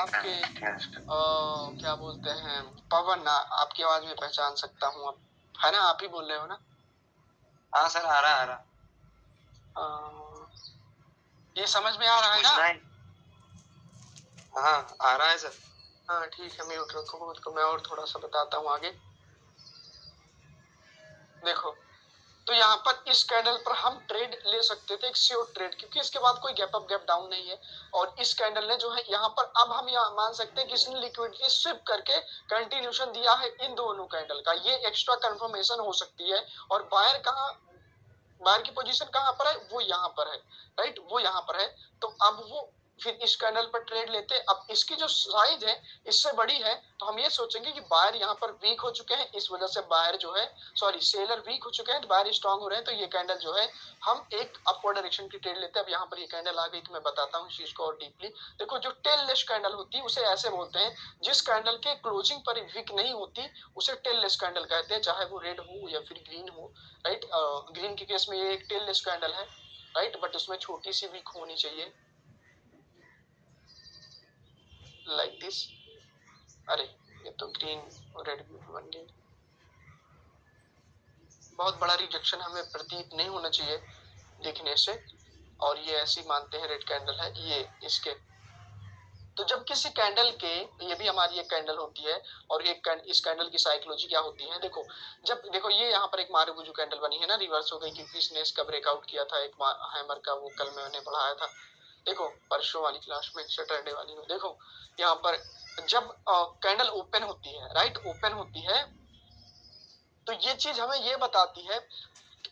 आपके क्या बोलते हैं पवन ना, आपकी आवाज में पहचान सकता हूँ अब, है ना? आप ही बोल रहे हो ना? हाँ सर, आ रहा ये समझ में आ रहा है ना? हाँ आ रहा है सर। हाँ ठीक है, म्यूट रखो खुद को, मैं और थोड़ा सा बताता हूँ आगे। देखो, तो यहाँ पर इस कैंडल पर हम ट्रेड ले सकते थे, एक श्योर ट्रेड, क्योंकि इसके बाद कोई गैप अप गैप डाउन नहीं है। और इस कैंडल ने जो है यहाँ पर, अब हम यहाँ मान सकते हैं कि इसने लिक्विडिटी स्विप करके कंटिन्यूशन दिया है इन दोनों कैंडल का, ये एक्स्ट्रा कंफर्मेशन हो सकती है। और बायर कहाँ, बायर की पोजीशन कहाँ पर है? वो यहाँ पर है, राइट, वो यहाँ पर है। तो अब वो फिर इस कैंडल पर ट्रेड लेते हैं। अब इसकी जो साइज है इससे बड़ी है, तो हम ये सोचेंगे कि बायर यहाँ पर वीक हो चुके हैं, इस वजह से बायर जो है, सॉरी सेलर वीक हो चुके हैं, तो बायर स्ट्रांग हो रहे हैं, तो ये कैंडल जो है हम एक अपवर्ड डायरेक्शन की ट्रेड लेते हैं। अब यहाँ पर ये कैंडल आ गई, तो मैं बताता हूँ इस चीज को और डीपली। देखो, जो टेल-लेस कैंडल होती है उसे ऐसे बोलते हैं, जिस कैंडल के क्लोजिंग पर वीक नहीं होती उसे टेल-लेस कैंडल कहते हैं, चाहे वो रेड हो या फिर ग्रीन हो, राइट। ग्रीन के केस में ये एक टेल-लेस कैंडल है, राइट, बट उसमें छोटी सी वीक होनी चाहिए, लाइक दिस। अरे ये तो ग्रीन और रेड भी बन गई। बहुत बड़ा रिजेक्शन हमें प्रतीत नहीं होना चाहिए दिखने से, और ये ऐसी मानते हैं रेड कैंडल है ये इसके। तो जब किसी कैंडल के, ये भी हमारी एक कैंडल होती है, और एक इस कैंडल की साइकोलॉजी क्या होती है, देखो, जब देखो ये यहाँ पर एक मारुबुजू कैंडल बनी है ना, रिवर्स हो गई क्योंकि इसने इसका ब्रेकआउट किया था एक हैमर का, वो कल मैंने पढ़ाया था, देखो परसों वाली क्लास में, सैटरडे वाली में। देखो यहाँ पर जब कैंडल ओपन होती है, राइट, ओपन होती है, तो ये चीज हमें ये बताती है,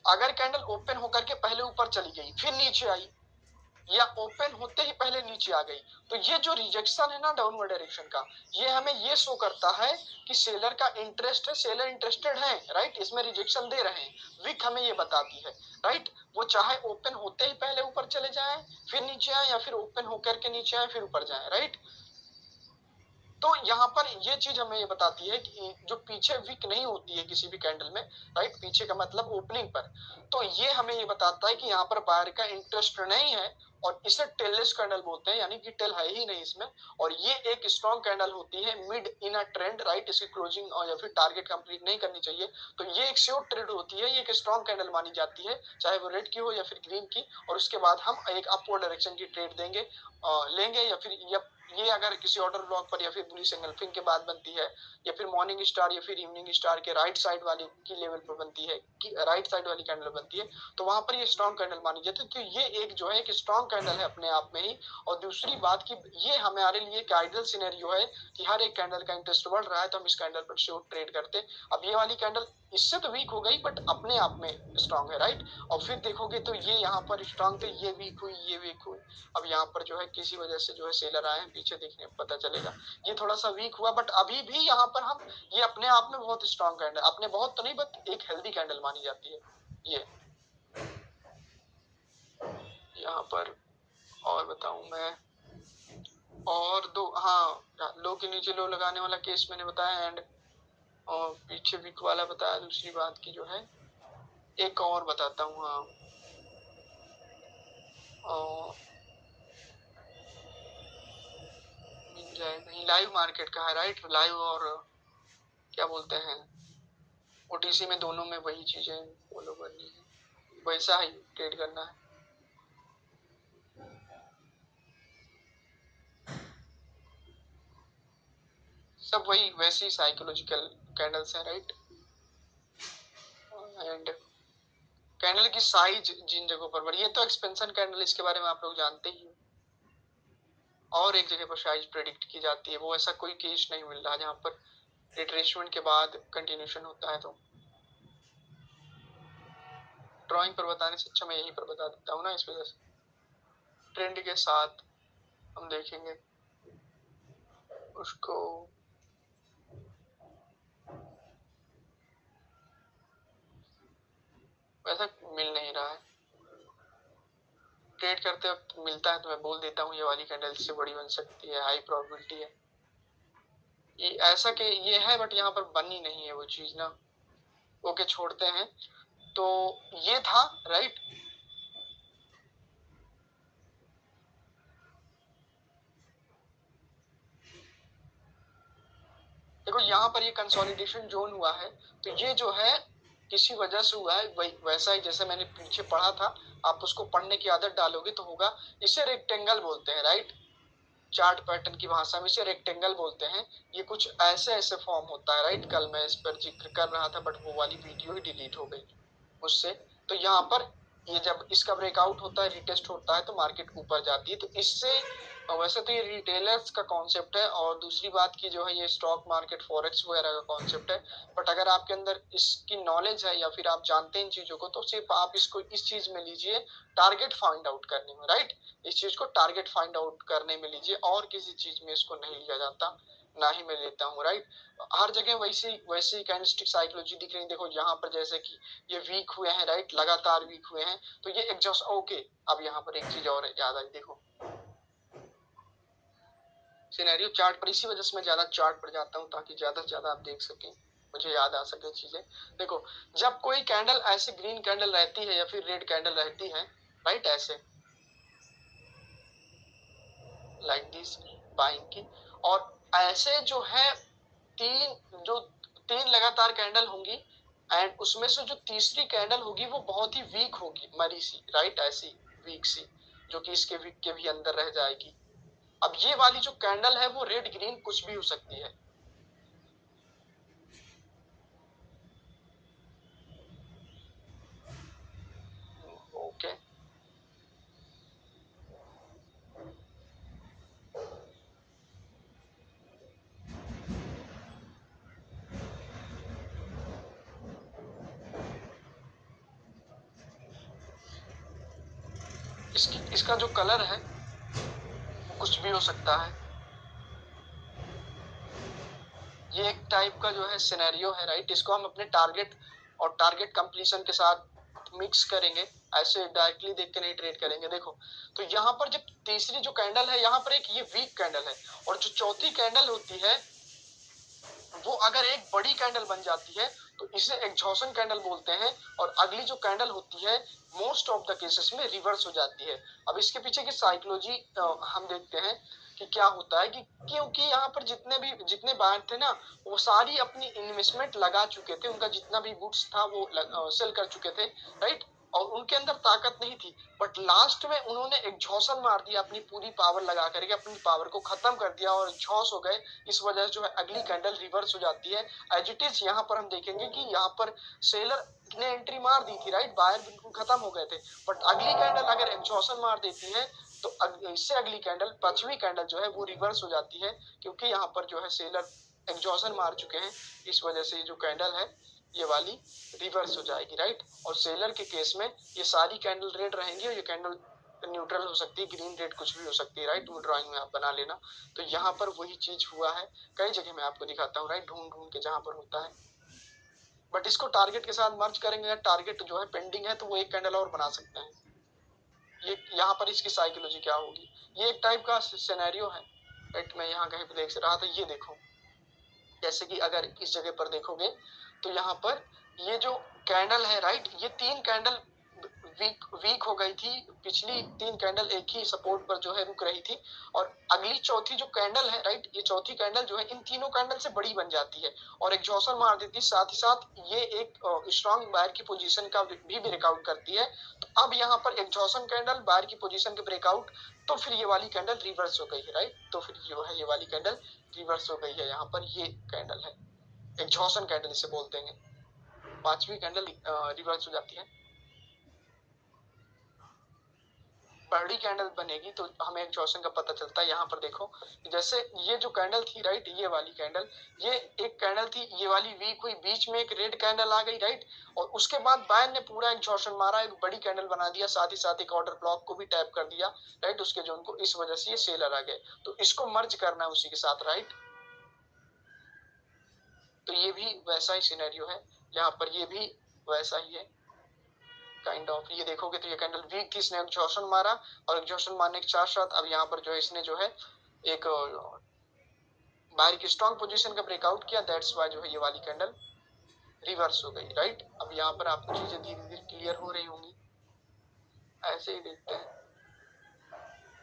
अगर कैंडल ओपन होकर के पहले ऊपर चली गई फिर नीचे आई, या ओपन होते ही पहले नीचे आ गई, तो ये जो रिजेक्शन है ना डाउनवर्ड डायरेक्शन का, ये हमें ये शो करता है कि सेलर का इंटरेस्ट है, सेलर इंटरेस्टेड है, राइट, इसमें रिजेक्शन दे रहे हैं। विक हमें ये बताती है, राइट, वो चाहे ओपन होते ही पहले ऊपर चले जाए फिर नीचे आए, या फिर ओपन होकर के नीचे आए फिर ऊपर जाए, राइट। तो यहाँ पर ये चीज हमें ये बताती है कि जो पीछे वीक नहीं होती है किसी भी कैंडल में, राइट, पीछे का मतलब ओपनिंग पर, तो ये हमें ये बताता है कि यहाँ पर बायर का इंटरेस्ट नहीं है, और इसे टेललेस कैंडल बोलते हैं, यानी कि टेल है ही नहीं इसमें। और ये एक स्ट्रॉन्ग कैंडल होती है mid in a trend, right, इसकी क्लोजिंग और या फिर टारगेट कंप्लीट नहीं करनी चाहिए, तो ये एक श्योर ट्रेड होती है, ये एक स्ट्रॉन्ग कैंडल मानी जाती है, चाहे वो रेड की हो या फिर ग्रीन की। और उसके बाद हम एक अपवर्ड डायरेक्शन की ट्रेड देंगे, लेंगे, या फिर ये अगर किसी ऑर्डर ब्लॉक पर या फिर बुलिश एंगल्फिंग के बाद बनती है, या फिर मॉर्निंग स्टार या फिर इवनिंग स्टार के राइट साइड वाली की लेवल पर बनती है, कि राइट साइड वाली कैंडल बनती है, तो वहां पर ये स्ट्रॉन्ग कैंडल मानी जाती है। तो ये एक जो है एक स्ट्रॉन्ग कैंडल है अपने आप में ही। और दूसरी बात की ये हमारे लिए एक आइडियल सिनेरियो है कि हर एक कैंडल का इंटरेस्ट बढ़ रहा है, तो हम इस कैंडल पर श्योर ट्रेड करते। अब ये वाली कैंडल इससे तो वीक हो गई, बट अपने आप में स्ट्रॉन्ग है, राइट। और फिर देखोगे तो ये यहाँ पर स्ट्रॉन्ग थे, ये वीक हुई, ये वीक हुई। अब यहाँ पर जो है किसी वजह से जो है सेलर आए हैं, पीछे देखने पता चलेगा, ये थोड़ा सा वीक हुआ, बट अभी भी यहाँ पर हम, ये अपने आप में बहुत स्ट्रॉन्ग कैंडल, अपने बहुत तो नहीं बट एक हेल्दी कैंडल मानी जाती है ये। यहाँ पर और बताऊं मैं, और दो, हाँ, लो के नीचे लो लगाने वाला केस मैंने बताया, एंड और पीछे वीक वाला बताया। दूसरी बात की जो है एक और बताता हूँ, हाँ, और मिल जाए कहीं, लाइव मार्केट का है, राइट, लाइव और क्या बोलते हैं ओटीसी में, दोनों में वही चीजें फॉलो करनी है, वैसा ही ट्रेड करना है। सब वही वैसी साइकोलॉजिकल कैंडल्स हैं, राइट। एंड कैंडल की साइज जिन जगहों पर बढ़ी, ये तो एक्सपेंशन कैंडल, इसके बारे में आप लोग जानते ही हो। और एक जगह पर साइज प्रेडिक्ट की जाती है, वो ऐसा कोई केस नहीं मिल रहा जहां पर रिट्रेसमेंट के बाद कंटिन्यूशन होता है। तो ड्राइंग पर बताने से अच्छा मैं यहीं पर बता देता हूँ ना, इस वजह से ट्रेंड के साथ हम देखेंगे उसको। वैसा मिल नहीं रहा है, ट्रेड करते वक्त मिलता है तो मैं बोल देता हूँ ये वाली कैंडल इससे बड़ी बन सकती है, हाई प्रोबेबिलिटी है ये, ऐसा कि ये है, बट यहाँ पर बनी नहीं है वो चीज ना। ओके, छोड़ते हैं। तो ये था, राइट। देखो यहाँ पर ये कंसोलिडेशन जोन हुआ है, तो ये जो है किसी वजह से हुआ है, वैसा ही जैसे मैंने पीछे पढ़ा था, आप उसको पढ़ने की आदत डालोगे तो होगा। इसे रेक्टेंगल बोलते हैं, राइट। चार्ट पैटर्न की भाषा में इसे रेक्टेंगल बोलते हैं। ये कुछ ऐसे ऐसे फॉर्म होता है, राइट। कल मैं इस पर जिक्र कर रहा था बट वो वाली वीडियो ही डिलीट हो गई मुझसे। तो यहाँ पर ये जब इसका ब्रेकआउट होता है, रिटेस्ट होता है, तो मार्केट ऊपर जाती है। तो इससे वैसे तो ये रिटेलर्स का कॉन्सेप्ट है, और दूसरी बात की जो है ये स्टॉक मार्केट फॉरेक्स वगैरह का कॉन्सेप्ट है। बट अगर आपके अंदर इसकी नॉलेज है या फिर आप जानते हैं इन चीजों को, तो सिर्फ आप इसको इस चीज में लीजिए, टारगेट फाइंड आउट करने में, राइट। इस चीज को टारगेट फाइंड आउट करने में लीजिए, और किसी चीज में इसको नहीं लिया जाता, ना ही मैं लेता हूँ, राइट। हर जगह वैसे वैसे कैंडलस्टिक साइकोलॉजी दिख रही है। देखो यहाँ पर जैसे कि ये वीक हुए हैं, राइट, लगातार वीक हुए हैं, तो ये एग्जॉस्ट ओके। अब यहाँ पर एक चीज और याद आई, देखो सिनेरियो चार्ट पर, इसी वजह से मैं ज्यादा चार्ट पर जाता हूँ ताकि ज्यादा से ज्यादा आप देख सकें, मुझे याद आ सके चीजें। देखो जब कोई कैंडल ऐसे ग्रीन कैंडल रहती है या फिर रेड कैंडल रहती है, राइट, ऐसे लाइक दिस बाइंग की, और ऐसे जो है तीन लगातार कैंडल होंगी, एंड उसमें से जो तीसरी कैंडल होगी वो बहुत ही वीक होगी, मरी सी, राइट, ऐसी वीक सी, जो कि इसके वीक के भी अंदर रह जाएगी। अब ये वाली जो कैंडल है वो रेड ग्रीन कुछ भी हो सकती है। ओके, इसका जो कलर है वो कुछ भी हो सकता है। ये एक टाइप का जो है सिनेरियो है, राइट। इसको हम अपने टारगेट और टारगेट कंप्लीशन के साथ मिक्स करेंगे, ऐसे डायरेक्टली देख के नहीं ट्रेड करेंगे। देखो तो यहाँ पर जब तीसरी जो कैंडल है, यहाँ पर एक ये वीक कैंडल है, और जो चौथी कैंडल होती है वो अगर एक बड़ी कैंडल बन जाती है तो इसे एग्जॉशन कैंडल बोलते हैं, और अगली जो कैंडल होती है मोस्ट ऑफ द केसेस में रिवर्स हो जाती है। अब इसके पीछे की साइकोलॉजी हम देखते हैं कि क्या होता है, कि क्योंकि यहाँ पर जितने बायर थे ना, वो सारी अपनी इन्वेस्टमेंट लगा चुके थे, उनका जितना भी गुड्स था वो सेल कर चुके थे, राइट, और उनके अंदर ताकत नहीं थी। बट लास्ट में उन्होंने एग्जॉशन मार दिया, अपनी पूरी पावर लगा करके अपनी पावर को खत्म कर दिया और एग्जॉस्ट हो गए। इस वजह से जो है अगली कैंडल रिवर्स हो जाती है। एज इट इज यहाँ पर हम देखेंगे कि यहाँ पर सेलर ने एंट्री मार दी थी, राइट, बायर बिल्कुल खत्म हो गए थे। बट अगली कैंडल अगर एग्जॉशन मार देती है तो इससे अगली कैंडल, पांचवी कैंडल जो है वो रिवर्स हो जाती है, क्योंकि यहाँ पर जो है सेलर एग्जॉशन मार चुके हैं। इस वजह से जो कैंडल है ये वाली रिवर्स हो जाएगी, राइट। और सेलर के केस में ये सारी कैंडल रेड रहेंगी, और ये कैंडल न्यूट्रल हो सकती है, ग्रीन रेड कुछ भी हो सकती है, राइट। वो ड्राइंग में आप बना लेना। तो यहाँ पर वही चीज हुआ है, कई जगह मैं आपको दिखाता हूँ, राइट, ढूंढ ढूंढ के जहां पर होता है। बट इसको टारगेट के साथ मर्ज करेंगे, टारगेट जो है पेंडिंग है तो वो एक कैंडल और बना सकते हैं। ये यहाँ पर इसकी साइकोलॉजी क्या होगी, ये एक टाइप का सिनेरियो है, राइट। मैं यहाँ कहीं पे देख रहा था, ये देखो जैसे कि अगर इस जगह पर देखोगे तो यहाँ पर ये जो कैंडल है, राइट, ये तीन कैंडल वीक हो गई थी। पिछली तीन कैंडल एक ही सपोर्ट पर जो है रुक रही थी, और अगली चौथी जो कैंडल है, राइट, ये चौथी कैंडल जो है इन तीनों कैंडल से बड़ी बन जाती है और एग्जॉशन मार देती है। साथ ही साथ ये एक स्ट्रॉन्ग बायर की पोजीशन का भी ब्रेकआउट करती है। तो अब यहाँ पर एग्जॉशन कैंडल, बायर की पोजीशन के ब्रेकआउट, तो फिर ये वाली कैंडल रिवर्स हो गई है, राइट। तो फिर जो है ये वाली कैंडल रिवर्स हो गई है। यहाँ पर ये कैंडल है एग्जॉशन कैंडल इसे बोलते हैं, पांचवी कैंडल रिवर्स हो जाती है। बड़ी कैंडल बनेगी तो हमें एग्जॉशन का पता चलता है। यहाँ पर देखो जैसे ये जो कैंडल थी, राइट, ये वाली कैंडल, ये एक कैंडल थी, ये वाली वीक हुई, बीच में एक रेड कैंडल आ गई, राइट, और उसके बाद बायर ने पूरा एग्जॉशन मारा, एक बड़ी कैंडल बना दिया, साथ ही साथ एक ऑर्डर ब्लॉक को भी टैप कर दिया, राइट, उसके जोन को। इस वजह से ये सेलर आ गए, तो इसको मर्ज करना है उसी के साथ, राइट। तो ये भी वैसा ही सिनेरियो है, यहाँ पर ये भी वैसा ही है काइंड ऑफ। ये देखोगे तो ये कैंडल वीक थी, इसने एग्जॉशन मारा, और एग्जॉशन मारने के साथ साथ अब यहाँ पर जो है इसने जो है एक बायर की स्ट्रॉन्ग पोजीशन का ब्रेकआउट किया, दैट्स वाई जो है ये वाली कैंडल रिवर्स हो गई, राइट। अब यहाँ पर आपको चीजें धीरे धीरे क्लियर हो रही होंगी, ऐसे ही देखते हैं।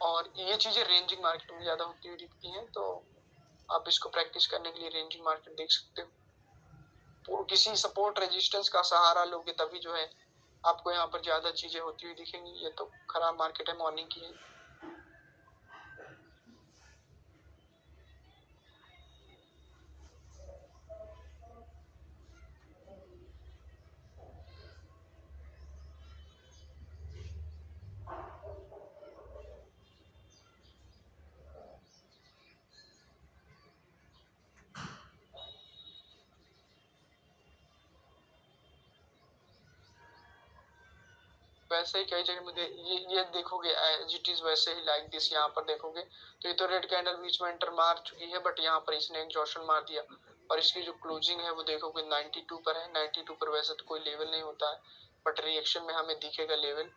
और ये चीजें रेंजिंग मार्केट में ज्यादा होती हुई दिखती हैं, तो आप इसको प्रैक्टिस करने के लिए रेंजिंग मार्केट देख सकते हो। किसी सपोर्ट रेजिस्टेंस का सहारा लोगे तभी जो है आपको यहाँ पर ज्यादा चीजें होती हुई दिखेंगी। ये तो खराब मार्केट है, मॉर्निंग की है। वैसे ही कई जगह मुझे ये देखोगे एज इट इज वैसे ही लाइक दिस। यहाँ पर देखोगे तो ये तो रेड कैंडल बीच में एंटर मार चुकी है, बट यहाँ पर इसने एग्जॉशन मार दिया और इसकी जो क्लोजिंग है वो देखोगे 92 पर है। 92 पर वैसे तो कोई लेवल नहीं होता है, बट रिएक्शन में हमें दिखेगा लेवल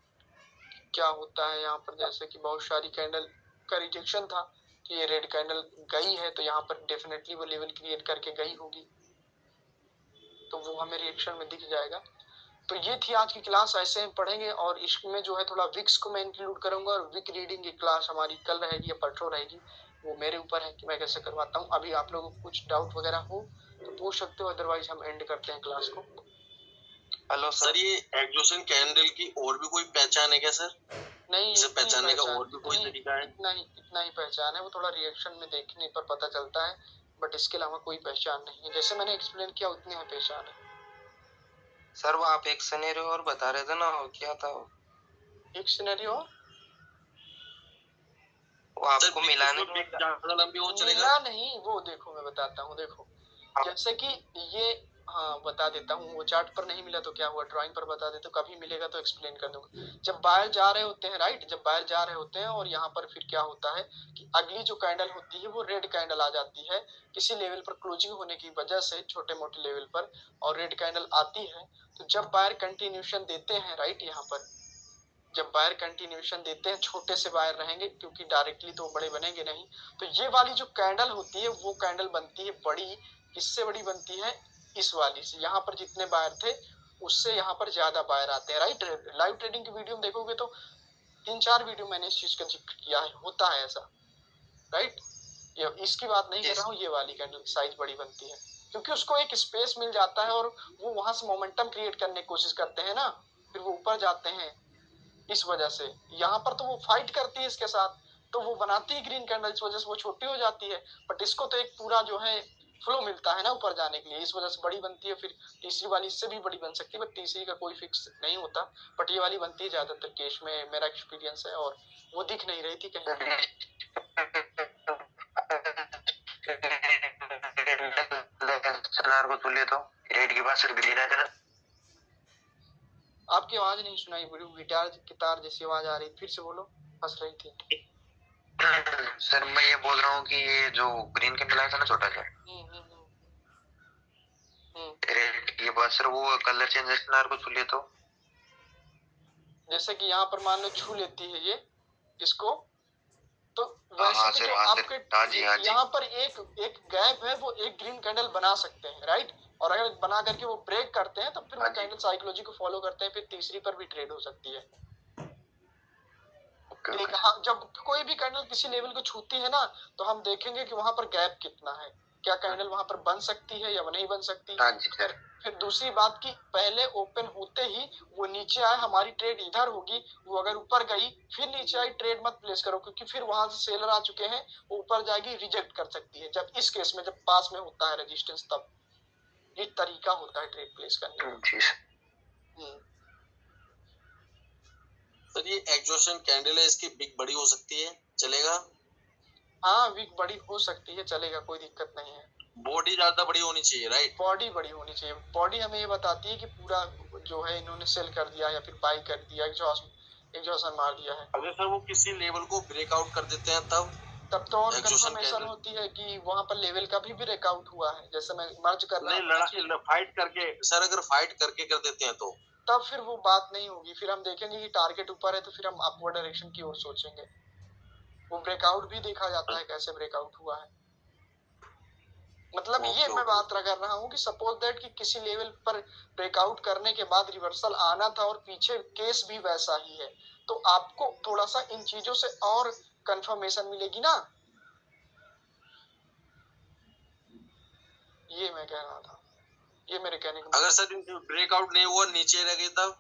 क्या होता है यहाँ पर। जैसे कि बहुत सारी कैंडल का रिजेक्शन था कि ये रेड कैंडल गई है तो यहाँ पर डेफिनेटली वो लेवल क्रिएट करके गई होगी, तो वो हमें रिएक्शन में दिख जाएगा। तो ये थी आज की क्लास, ऐसे हम पढ़ेंगे और इसमें जो है थोड़ा विक्स को मैं इंक्लूड करूंगा और विक रीडिंग की क्लास हमारी कल रहेगी या परसों रहेगी, वो मेरे ऊपर है कि मैं कैसे करवाता हूँ। अभी आप लोगों को कुछ डाउट वगैरह हो तो पूछ सकते हो, अदरवाइज हम एंड करते हैं क्लास को। हेलो सर, ये एग्जॉशन कैंडल की और भी कोई पहचान है क्या सर? नहीं, इसे पहचानने का और भी कोई नहीं, तरीका है? इतना ही पहचान है, वो थोड़ा रिएक्शन में देखने पर पता चलता है, बट इसके अलावा कोई पहचान नहीं है। जैसे मैंने एक्सप्लेन किया उतनी है पहचान है। सर वो आप एक सिनेरियो और बता रहे थे ना, क्या था वो? एक सिनेरियो वो आपको मिलाने तो ज्यादा लंबी हो चलेगा? मिला नहीं, वो देखो मैं बताता हूँ। देखो जैसे कि ये, हाँ बता देता हूँ, वो चार्ट पर नहीं मिला तो क्या हुआ, ड्राइंग पर बता देता हूँ, कभी मिलेगा तो एक्सप्लेन कर दूंगा। जब बाहर जा रहे होते हैं, राइट, जब बाहर जा रहे होते हैं और यहाँ पर फिर क्या होता है कि अगली जो कैंडल होती है वो रेड कैंडल आ जाती है किसी लेवल पर क्लोजिंग होने की वजह से, छोटे मोटे लेवल पर, और रेड कैंडल आती है। तो जब बायर कंटिन्यूशन देते हैं, राइट, यहाँ पर जब बायर कंटिन्यूशन देते हैं, छोटे से बायर रहेंगे क्योंकि डायरेक्टली तो बड़े बनेंगे नहीं, तो ये वाली जो कैंडल होती है वो कैंडल बनती है बड़ी। किससे बड़ी बनती है? इस वाली से। यहाँ पर जितने बायर थे उससे यहाँ पर ज्यादा बायर आते हैं, राइट। लाइव ट्रेडिंग की वीडियो में देखोगे तो 3-4 वीडियो मैंने इस चीज का जिक्र किया है, होता है ऐसा, राइट। इसकी बात नहीं कर रहा हूँ, ये वाली कैंडल की साइज बड़ी बनती है क्योंकि उसको एक स्पेस मिल जाता है और वो वहां से मोमेंटम क्रिएट करने की कोशिश करते हैं ना, फिर वो ऊपर जाते हैं। इस वजह से यहाँ पर तो वो फाइट करती है इसके साथ, तो वो बनाती है ग्रीन कैंडल, इस वजह से वो छोटी हो जाती है। बट इसको तो एक पूरा जो है फ्लो मिलता है ना ऊपर जाने के लिए, इस वजह से बड़ी बनती है। फिर तीसरी वाली इससे भी बड़ी बन सकती है, बट तीसरी का कोई फिक्स नहीं होता, बट ये वाली बनती है ज्यादातर केस में, मेरा एक्सपीरियंस है। और वो दिख नहीं रही थी कहीं। को तुले तो रेड के बाद सिर्फ ग्रीन है। आपकी आवाज नहीं सुनाई, वीडियो गिटार की तार जैसी आवाज आ रही, फिर से बोलो, फंस रही थी। सर मैं ये बोल रहा हूँ कि ये जो ग्रीन कैंडल आया था ना छोटा सा, रेड ये बात सर वो कलर चेंज को छू ले तो, जैसे कि यहाँ पर मान लो छू लेती है ये इसको, तो वैसे तो जो आपके यहाँ पर एक गैप है वो एक ग्रीन कैंडल बना सकते हैं, राइट। और अगर बना करके वो ब्रेक करते हैं तो फिर वो कैंडल साइकोलॉजी को फॉलो करते हैं, फिर तीसरी पर भी ट्रेड हो सकती है। एक हाँ, जब कोई भी कैंडल किसी लेवल को छूती है ना तो हम देखेंगे कि वहां पर गैप कितना है, क्या कैंडल वहां पर बन सकती है या नहीं बन सकती। फिर दूसरी बात की पहले ओपन होते ही वो नीचे आए, हमारी ट्रेड इधर होगी, वो अगर ऊपर गई फिर नीचे आई, ट्रेड मत प्लेस करो क्योंकि फिर वहां से सेलर आ चुके हैं, वो ऊपर जाएगी, रिजेक्ट कर सकती है। जब इस केस में जब पास में होता है रेजिस्टेंस, तब ये तरीका होता है ट्रेड प्लेस करने का। सर ये एग्जॉशन कैंडल है, इसकी बिग बड़ी हो सकती है, चलेगा? हाँ विक बड़ी हो सकती है, चलेगा, कोई दिक्कत नहीं है। बॉडी ज्यादा बड़ी होनी चाहिए, राइट? बॉडी बड़ी होनी चाहिए। बॉडी हमें ये बताती है कि पूरा जो है इन्होंने सेल कर दिया या फिर बाई कर दिया, एग्जॉशन मार दिया है। अगर सर वो किसी लेवल को ब्रेकआउट कर देते हैं तब तो और कंफर्मेशन होती है कि वहां पर लेवल का भी ब्रेकआउट हुआ है। जैसे मैं मर्ज कर रहा हूँ, फाइट करके सर, अगर फाइट करके कर देते हैं तो तब फिर वो बात नहीं होगी, फिर हम देखेंगे कि टारगेट ऊपर है तो फिर हम अपवर्ड डायरेक्शन की ओर सोचेंगे। वो ब्रेकआउट भी देखा जाता है, कैसे ब्रेकआउट हुआ है। मतलब ये मैं बात कर रहा हूँ कि सपोज दैट कि किसी लेवल पर ब्रेकआउट करने के बाद रिवर्सल आना था और पीछे केस भी वैसा ही है, तो आपको थोड़ा सा इन चीजों से और कंफर्मेशन मिलेगी ना। ये मैं कह रहा था, ये मेरे कहने का अगर सर ब्रेकआउट नहीं हुआ, नीचे रह गई तब?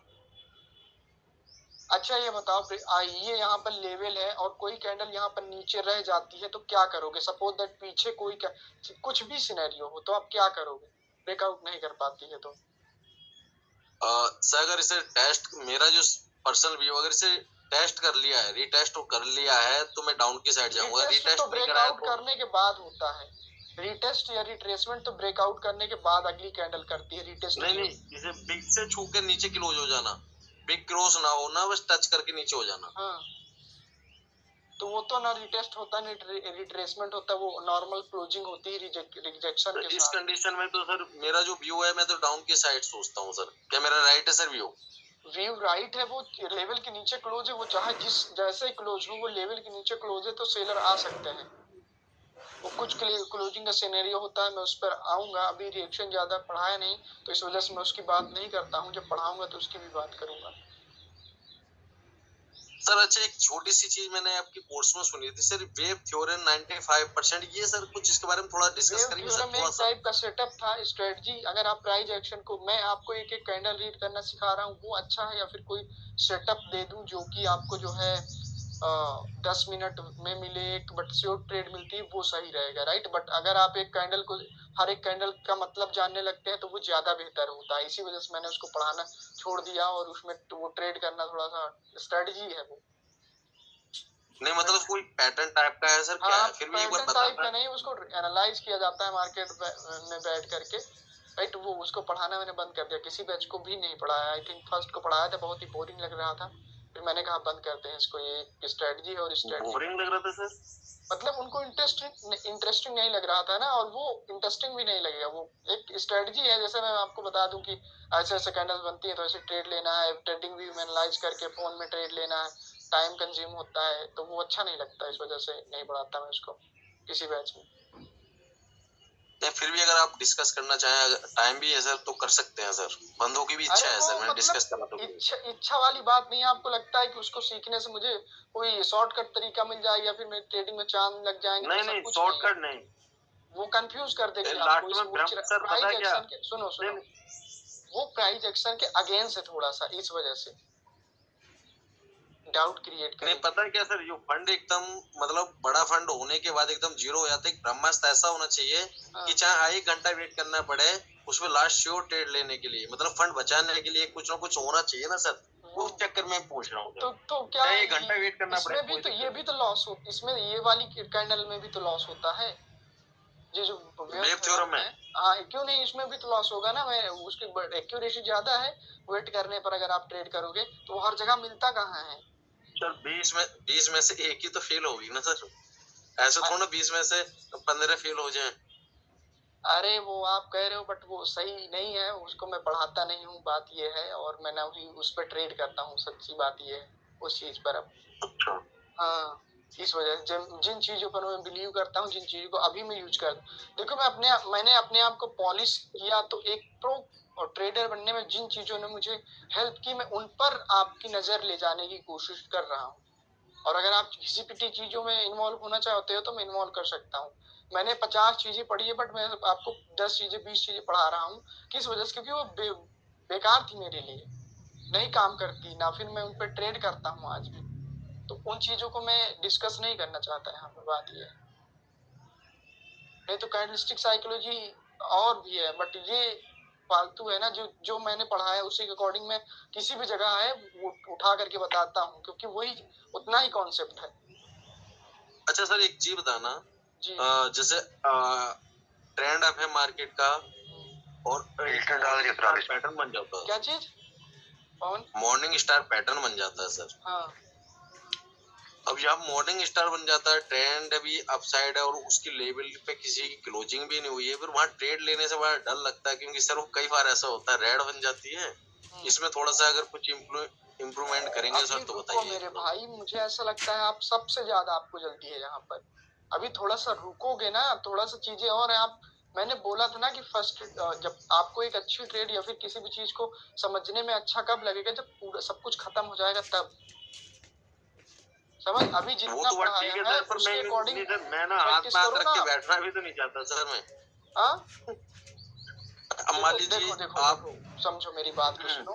अच्छा ये बताओ, ये यहाँ पर लेवल है और कोई कैंडल यहाँ पर नीचे रह जाती है तो क्या करोगे? सपोज दैट पीछे कोई कुछ भी सिनेरियो हो तो आप क्या करोगे? ब्रेकआउट नहीं कर पाती है तो सर अगर इसे टेस्ट, मेरा जो पर्सनल व्यू, अगर इसे टेस्ट कर लिया है, रीटेस्ट कर लिया है, तो मैं डाउन की साइड जाऊंगा। रीटेस्ट रीटेस्ट तो नहीं कराया ब्रेकआउट तो करने के बाद होता है। रीटेस्ट या रिट्रेसमेंट तो ब्रेकआउट करने के बाद अगली कैंडल करती है। रीटेस्ट नहीं, इसे बिग से छू के नीचे क्लोज हो जाना, बिग क्रॉस ना हो ना, बस टच करके नीचे हो जाना। हाँ, तो वो तो ना रिटेस्ट होता है ना रिट्रेसमेंट होता है, वो नॉर्मल क्लोजिंग होती है रिजेक्शन के इस साथ। कंडीशन में तो सर मेरा जो व्यू है, मैं तो डाउन की साइड सोचता हूँ सर। क्या मेरा राइट है सर व्यू? व्यू राइट है, वो लेवल के नीचे क्लोज है, वो चाहे जिस जैसे क्लोज हो, वो लेवल के नीचे क्लोज है तो सेलर आ सकते हैं। वो कुछ क्लोजिंग का सिनेरियो होता है, मैं उस पर आऊंगा। अभी रिएक्शन ज्यादा पढ़ाया नहीं तो इस वजह से मैं उसकी बात नहीं करता हूँ, जब पढ़ाऊंगा तो उसकी भी बात करूंगा। सर अच्छा, एक छोटी सी चीज मैंने आपकी कोर्स में सुनी थी सर, वेव थ्योरम 95%, ये सर कुछ इसके बारे में थोड़ा डिस्कस करेंगे सर थोड़ा एक सा? टाइप का सेटअप था, स्ट्रेटजी। अगर आप प्राइस एक्शन को, मैं आपको एक एक कैंडल रीड करना सिखा रहा हूँ, वो अच्छा है या फिर कोई सेटअप दे दूं जो कि आपको जो है 10 मिनट में मिले, एक बट श्योर ट्रेड मिलती है, वो सही रहेगा, राइट? बट अगर आप एक कैंडल को, हर एक कैंडल का मतलब जानने लगते हैं तो वो ज्यादा बेहतर होता है। इसी वजह से मैंने उसको पढ़ाना छोड़ दिया और उसमें वो ट्रेड करना थोड़ा सा स्ट्रेटजी है वो। नहीं मतलब कोई पैटर्न टाइप का है सर, क्या हाँ, है? फिर भी एक बार पैटर्न टाइप बताना। का नहीं, उसको एनालाइज किया जाता है मार्केट में बैठ करके, राइट? वो उसको पढ़ाना मैंने बंद कर दिया, किसी बैच को भी नहीं पढ़ाया। आई थिंक फर्स्ट को पढ़ाया था, बहुत ही बोरिंग लग रहा था, फिर मैंने कहा बंद करते हैं इसको। ये स्ट्रेटजी है और स्ट्रेटजी बोरिंग लग रहा था सर? मतलब उनको इंटरेस्टिंग नहीं लग रहा था ना, और वो इंटरेस्टिंग भी नहीं लगेगा। वो एक स्ट्रेटजी है, जैसे मैं आपको बता दूं कि ऐसे ऐसे कैंडल्स बनती है तो ऐसे ट्रेड लेना है, ट्रेडिंग व्यू में एनालाइज करके फोन में ट्रेड लेना है, टाइम कंज्यूम होता है, तो वो अच्छा नहीं लगता, इस वजह से नहीं पढ़ाता मैं उसको किसी बैच में। नहीं, फिर भी अगर आप डिस्कस करना चाहें, टाइम भी है सर, तो कर सकते हैं सर। बंदों की भी इच्छा है सर, मैंने डिस्कस करा तो। इच्छा वाली बात नहीं है। आपको लगता है कि उसको सीखने से मुझे कोई शॉर्टकट तरीका मिल जाएगा या फिर मेरे ट्रेडिंग में चांद लग जाएंगे? नहीं नहीं, शॉर्टकट नहीं, वो कंफ्यूज कर देगी लास्ट में आपको। सर पता है क्या? सुनो सुनो, वो प्राइस एक्शन के अगेंस्ट है थोड़ा सा, इस वजह से डाउट क्रिएट करेगी। नहीं पता है क्या सर, जो फंड एकदम मतलब बड़ा फंड होने के बाद एकदम जीरो हो जाता है, ब्रह्मास्त्र ऐसा होना चाहिए कि चाहे 1 घंटा वेट करना पड़े उसमें लास्ट श्योर ट्रेड लेने के लिए, मतलब फंड बचाने के लिए कुछ ना कुछ होना चाहिए ना सर। उस चक्कर में पूछ रहा हूँ तो क्या 1 घंटा वेट करना पड़े, इसमें भी तो ये भी तो लॉस हो, इसमें ये वाली कैंडल में भी तो लॉस होता है, ये जो वेव थ्योरम में। हाँ, क्यों नहीं, इसमें भी तो लॉस होगा ना। मैं उसकी एक्यूरेसी ज्यादा है, वेट करने पर अगर आप ट्रेड करोगे तो हर जगह मिलता कहाँ है सर? 20 में से एक ही तो फेल होगी ना सर, ऐसे थोड़ा 20 में से 15 फेल हो जाए। अरे वो आप कह रहे हो, बट वो सही नहीं है, उसको मैं पढ़ाता नहीं हूँ, बात ये है। और मैं ना उस पर ट्रेड करता हूँ, सच्ची बात ये है उस चीज पर। अब अच्छा, हाँ, इस वजह से जिन चीजों पर मैं बिलीव करता हूँ, जिन चीजों को अभी मैं यूज करता हूँ, देखो मैंने अपने आप को पॉलिश किया, तो एक प्रो और ट्रेडर बनने में जिन चीजों ने मुझे हेल्प की, मैं उन पर आपकी नजर ले जाने की कोशिश कर रहा हूँ। और अगर आप किसी भी चीजों में इन्वॉल्व होना चाहते हो तो मैं इन्वॉल्व कर सकता हूँ। मैंने 50 चीजें पढ़ी है, बट मैं आपको 10 चीजें 20 चीजें पढ़ा रहा हूँ। किस वजह से? क्योंकि वो बेकार थी मेरे लिए, नहीं काम करती ना, फिर मैं उन पर ट्रेड करता हूँ आज भी। तो उन चीजों को मैं डिस्कस नहीं करना चाहता यहाँ पर, बात ये है। नहीं तो कैंडलस्टिक साइकोलॉजी और भी है, बट ये फालतू है ना। जो मैंने पढ़ा है उसी के अकॉर्डिंग मैं किसी भी जगह है वो उठा करके बताता हूँ, क्योंकि वही उतना ही कॉन्सेप्ट है। अच्छा सर एक चीज बताना, जी जैसे ट्रेंड अप है मार्केट का और पैटर्न बन जाता है, क्या चीज? पवन? मॉर्निंग स्टार पैटर्न बन जाता है सर। हाँ, अब जब मॉर्निंग स्टार बन जाता है, ट्रेंड अभी अपसाइड है और उसकी लेवल पे किसी की क्लोजिंग भी नहीं हुई है, फिर वहां ट्रेड लेने से बड़ा डर लगता है, क्योंकि सर वो कई बार ऐसा होता है रेड बन जाती है। इसमें थोड़ा सा अगर कुछ इम्प्रूवमेंट करेंगे सर तो बताइए। मेरे भाई, मुझे ऐसा लगता है आप सबसे ज्यादा आपको जल्दी है यहाँ पर। अभी थोड़ा सा रुकोगे ना, थोड़ा सा चीजें और है। आप, मैंने बोला था ना कि फर्स्ट, जब आपको एक अच्छी ट्रेड या फिर किसी भी चीज को समझने में अच्छा कब लगेगा, जब पूरा सब कुछ खत्म हो जाएगा तब समझ। अभी जितना वो तो बात ठीक है सर, पर उसके अकॉर्डिंग मैं ना हाथ में हाथ रख के बैठना भी तो नहीं चाहता सर मैं। हाँ, अब मान लीजिए देखो देखो आप देखो, समझो मेरी बात को सुनो।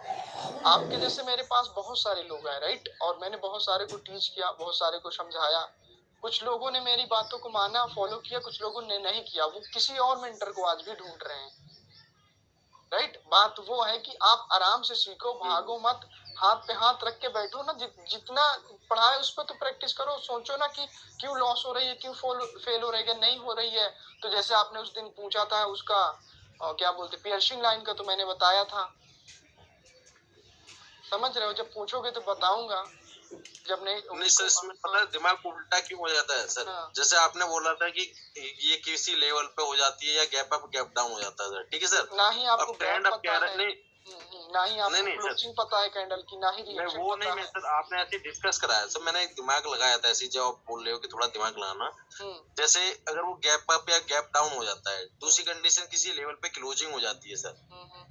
आपके जैसे मेरे पास बहुत सारे लोग हैं, राइट, और मैंने बहुत सारे को टीच किया, बहुत सारे को समझाया। कुछ लोगों ने मेरी बातों को माना, फॉलो किया, कुछ लोगों ने नहीं किया, वो किसी और मेंटर को आज भी ढूंढ रहे हैं, राइट। बात वो है कि आप आराम से सीखो, भागो मत, हाथ पे हाथ रख के बैठो ना। जितना पढ़ा है उस पर तो प्रैक्टिस करो। सोचो ना कि क्यों लॉस हो रही है, क्यों फेल हो रही है, नहीं हो रही है। तो जैसे आपने उस दिन पूछा था उसका क्या बोलते पियर्सिंग लाइन का, तो मैंने बताया था, समझ रहे हो। जब पूछोगे तो बताऊंगा, जब नहीं सर, इसमें पता है दिमाग उल्टा क्यों हो जाता है सर। हाँ। जैसे आपने बोला था कि ये किसी लेवल पे हो जाती है या गैप अप गैप डाउन हो जाता है सर, ठीक है सर। ना ही आपको अब ट्रेंड अब कह रहे है, नहीं ना ही आपको नहीं सर, क्लोजिंग पता है कैंडल की, ना ही मैं रिएक्शन वो पता नहीं, मैं है। सर आपने ऐसे डिस्कस कराया सर, मैंने एक दिमाग लगाया था ऐसी, जो आप बोल रहे हो कि थोड़ा दिमाग लगाना। जैसे अगर वो गैप अप या गैप डाउन हो जाता है, दूसरी कंडीशन किसी लेवल पे क्लोजिंग हो जाती है सर।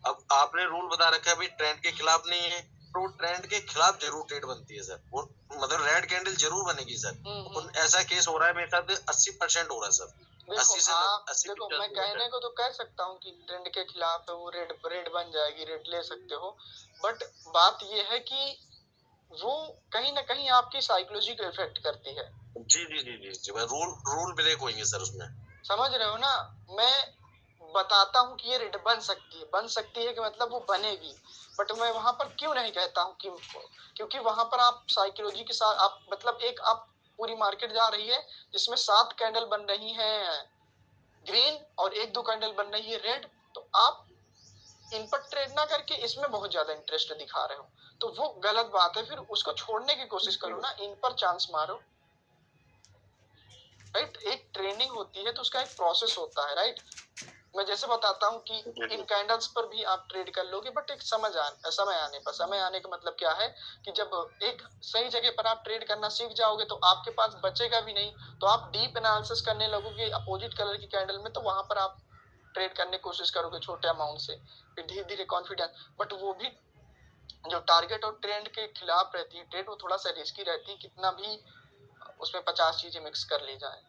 अब आपने रूल बता रखा है भाई ट्रेंड के खिलाफ नहीं है, तो ट्रेंड के खिलाफ जरूर ट्रेड बनती है सर, वो मतलब रेड कैंडल जरूर बनेगी सर। ऐसा केस हो रहा है मेरे साथ 80% हो रहा है सर। देखो 80 से आप 80 देखो, मैं कहने को तो कह सकता हूँ कि ट्रेंड के खिलाफ है, वो रेड रेड बन जाएगी, रेड ले सकते हो, बट बात ये है कि वो कहीं ना कहीं आपकी साइकोलॉजी को इफेक्ट करती है। जी जी जी जी जी, रूल रूल ब्रेक होंगे सर उसमें, समझ रहे हो ना। मैं बताता हूँ कि ये रेड बन सकती है कि मतलब वो बनेगी, बट मैं वहां पर क्यों नहीं कहता हूँ कि, क्योंकि वहां पर आप साइकोलॉजी के साथ आप मतलब एक आप पूरी मार्केट जा रही है जिसमें 7 कैंडल बन रही हैं ग्रीन और 1-2 कैंडल बन रही है रेड, तो आप इन पर ट्रेड ना करके इसमें बहुत ज्यादा इंटरेस्ट दिखा रहे हो, तो वो गलत बात है। फिर उसको छोड़ने की कोशिश करो ना, इन पर चांस मारो, राइट। एक ट्रेनिंग होती है तो उसका एक प्रोसेस होता है, राइट। मैं जैसे बताता हूँ कि इन कैंडल्स पर भी आप ट्रेड कर लोगे, बट एक समय आने पर, समय आने का मतलब क्या है कि जब एक सही जगह पर आप ट्रेड करना सीख जाओगे तो आपके पास बचेगा भी नहीं, तो आप डीप एनालिसिस करने लगोगे अपोजिट कलर की कैंडल में, तो वहां पर आप ट्रेड करने की कोशिश करोगे छोटे अमाउंट से, फिर धीरे धीरे कॉन्फिडेंस। बट वो भी जो टारगेट और ट्रेंड के खिलाफ रहती है ट्रेड, वो थोड़ा सा रिस्की रहती है, कितना भी उसमें 50 चीजें मिक्स कर ली जाए।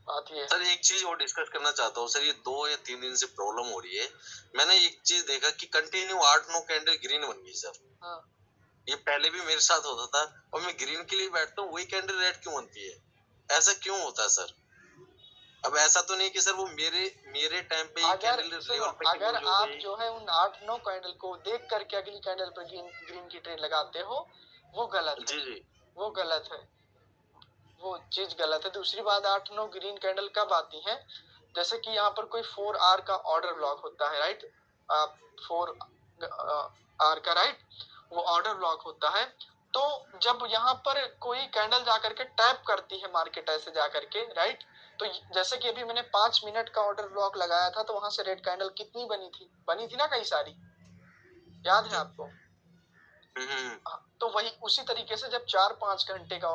बात ये है सर, एक चीज और डिस्कस करना चाहता हूँ सर, ये 2 या 3 दिन से प्रॉब्लम हो रही है। मैंने एक चीज देखा कि कंटिन्यू 8-9 कैंडल ग्रीन बन गई सर। हाँ। ये पहले भी मेरे साथ होता था, और मैं ग्रीन के लिए बैठता हूँ, वही कैंडल रेड क्यों बनती है? ऐसा क्यों होता है सर? अब ऐसा तो नहीं कि सर वो मेरे टाइम पे ये कैंडल लेवल पे अगर क्लोज हो आप गई। जो है उन 8-9 कैंडल को देख करके अगली कैंडल पर ग्रीन की ट्रेड लगाते हो, वो गलत है। जी जी वो गलत है, वो चीज गलत है। दूसरी बात, 8-9 ग्रीन कैंडल कब आती है? जैसे कि यहाँ पर कोई 4 आवर का ऑर्डर ब्लॉक होता है, राइट। 4 आवर का, राइट, वो ऑर्डर ब्लॉक होता है। तो जब यहाँ पर कोई कैंडल जाकर के टैप करती है मार्केट ऐसे जाकर के, राइट, तो जैसे कि अभी मैंने 5 मिनट का ऑर्डर ब्लॉक लगाया था, तो वहां से रेड कैंडल कितनी बनी थी ना, कई सारी, याद है आपको? तो वही उसी तरीके से जब 4 घंटे का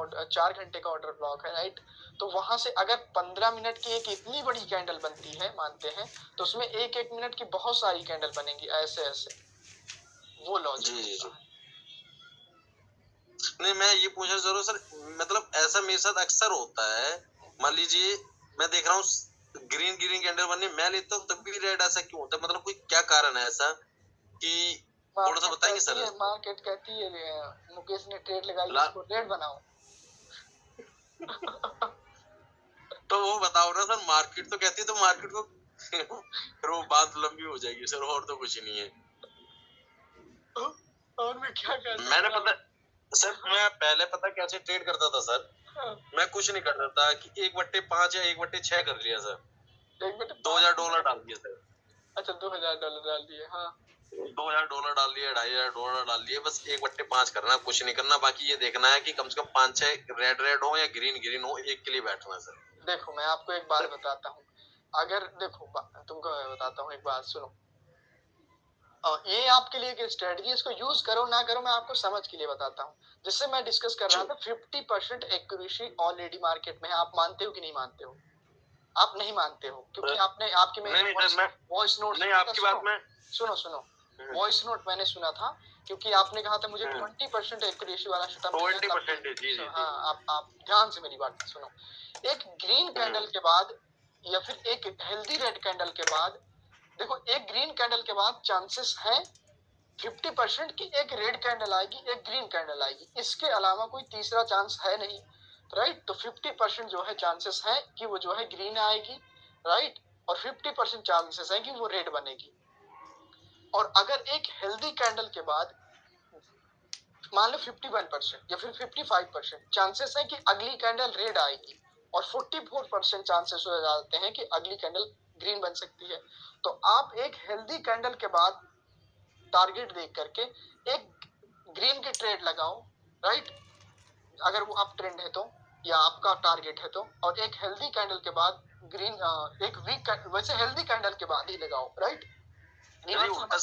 ऑर्डर ब्लॉक है, राइट, तो वहां से अगर 15 मिनट की एक इतनी बड़ी कैंडल बनती है, मानते हैं, तो उसमें 1-1 मिनट की बहुत सारी कैंडल बनेंगी ऐसे ऐसे, वो लॉजिक होता है। नहीं, मैं ये पूछना जरूर सर, मतलब ऐसा मेरे साथ अक्सर होता है। मान लीजिए मैं देख रहा हूँ ग्रीन ग्रीन कैंडल बनी, मैं लेता हूँ तब भी रेड, ऐसा क्यों होता है? मतलब कोई क्या कारण है ऐसा कि थोड़ा सा बताएंगे सर? मार्केट कहती है मुकेश ने ट्रेड लगाई, इसको रेड बनाओ। तो वो बताओ ना सर, मार्केट तो कहती है, तो मार्केट को फिर वो बात लंबी हो जाएगी सर, और तो कुछ नहीं है। और मैं क्या कर सकता? मैंने पता सर, मैं पहले पता कैसे ट्रेड करता था सर, मैं कुछ नहीं करता था कि 1/5 या 1/6 कर लिया सर, $2000 डाल दिया सर। अच्छा, $2000 डाल दिए, हाँ। $2000 डाल दिए, $2500 डाल दिए, बस 1/5 करना, कुछ नहीं करना। बाकी ये देखना है कि कम से कम 5-6 रेड रेड हो या ग्रीन ग्रीन हो, एक के लिए बैठना है सर। देखो मैं आपको एक बात बताता हूँ, अगर देखो तुमको मैं बताता हूँ एक बात, सुनो। ये आपके लिए एक स्ट्रेटजी, इसको यूज करो ना करो, मैं आपको समझ के लिए बताता हूँ। जिससे मैं डिस्कस कर रहा था, 50% एक्यूरेसी ऑलरेडी मार्केट में है। आप मानते हो कि नहीं मानते हो? आप नहीं मानते हो क्योंकि आपने आपकी वॉइस नोट नहीं, आपकी बात में सुनो वॉइस नोट मैंने सुना था, क्योंकि आपने कहा था मुझे 20% एक्यूरेसी वाला शटअप 20% जी। हाँ, आप ध्यान से मेरी बात सुनो। एक ग्रीन कैंडल के बाद या फिर एक हेल्दी रेड कैंडल के बाद देखो एक ग्रीन कैंडल के बाद चांसेस है 50% की एक रेड कैंडल आएगी, एक ग्रीन कैंडल आएगी, इसके अलावा कोई तीसरा चांस है नहीं, राइट। तो 50% जो है चांसेस है कि वो जो है ग्रीन आएगी, राइट, और 50% चांसेस है कि वो रेड बनेगी। और अगर एक हेल्दी कैंडल के बाद मान लो 51% या फिर 55% चांसेस है कि अगली कैंडल रेड आएगी, और 44% चांसेस हो जाते हैं कि अगली कैंडल ग्रीन बन सकती है। तो आप एक हेल्दी कैंडल के बाद टारगेट देख करके एक ग्रीन की ट्रेड लगाओ, राइट, अगर वो अप ट्रेंड है तो, या आपका टारगेट है तो, और एक हेल्दी कैंडल के बाद ग्रीन, एक वीक, वैसे हेल्दी कैंडल के बाद ही लगाओ, राइट। यदि उल्टा